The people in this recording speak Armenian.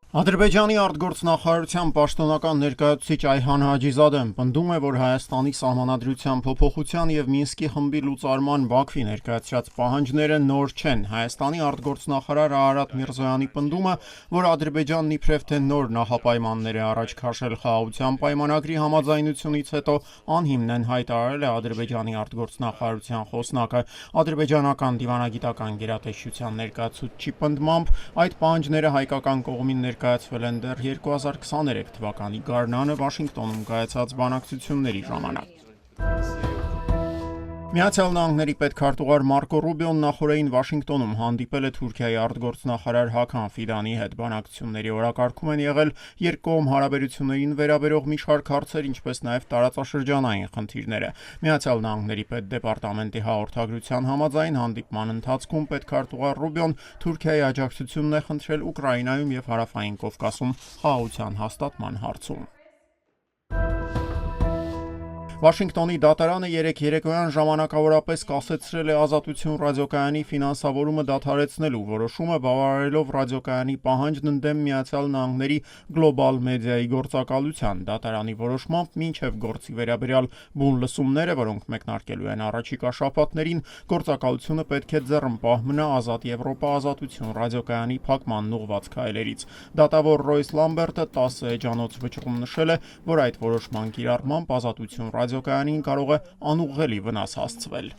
Ադրբեջանի արտգործնախարարության պաշտոնական ներկայացուցիչ Այհան Հաջիզադեն պնդում է, որ Հայաստանի սահմանադրության փոփոխության և Մինսկի խմբի լուծարման Բաքվի ներկայացրած պահանջները նոր չեն։ Հայաստանի արտգործնախարար Արարատ Միրզոյանի պնդումը, որ Ադրբեջանն իբրև թե նոր նախապայմաններ է առաջ քաշել խաղաղության պայմանագրի համաձայնությունից հետո, անհիմն են հայտարարել է Ադրբեջանի արտգործնախարարության խոսնակը։ Ադրբեջանական դիվանագիտական գերատեսչության ներկայացուցչի պնդմամբ, այդ պահանջները հայկական կողմին ներկայացվել են դեռ 2023 թվականի գարնանը Վաշինգտոնում կայացած բանակցությունների ժամանակ։ Միացյալ Նահանգների պետքարտուղար Մարկո Ռուբիոն նախօրեին Վաշինգտոնում հանդիպել է Թուրքիայի արտգործնախարար Հական Ֆիդանի հետ։ Բանակցությունների օրակարգում են եղել երկկողմ հարաբերություններին վերաբերող մի շարք հարցեր, ինչպես նաև տարածաշրջանային խնդիրները։ Միացյալ Նահանգների պետդեպարտամենտի հաղորդագրության համաձայն հանդիպման ընթացքում պետքարտուղար Ռուբիոն Թուրքիայի աջակցությունն է խնդրել Ուկրաինայում և Հարավային Կովկասում խաղաղության հաստատման հարցում։ Վաշինգտոնի դատարանը երեկ երեկոյան ժամանակավորապես կասեցրել է Ազատություն ռադիոկայանի ֆինանսավորումը դադարեցնելու որոշումը, բավարարելով ռադիոկայանի պահանջն ընդդեմ Միացյալ Նահանգների գլոբալ մեդիայի գործակալության։ Դատարանի որոշմամբ մինչև գործի վերաբերյալ բուն լսումները, որոնք մեկնարկելու են առաջիկա շաբաթներին, գործակալությունը պետք է ձեռնպահ մնա Ազատ Եվրոպա Ազատություն ռադիոկայանի փակմանն ուղղված քայլերից։ Դատավոր Ռոյս Լամբերտը 10 էջանոց վճռում նշել է, որ այդ որոշման կիրառմամբ Ազատություն ռադիոկայանին կարող է անուղղելի վնաս հասցվել։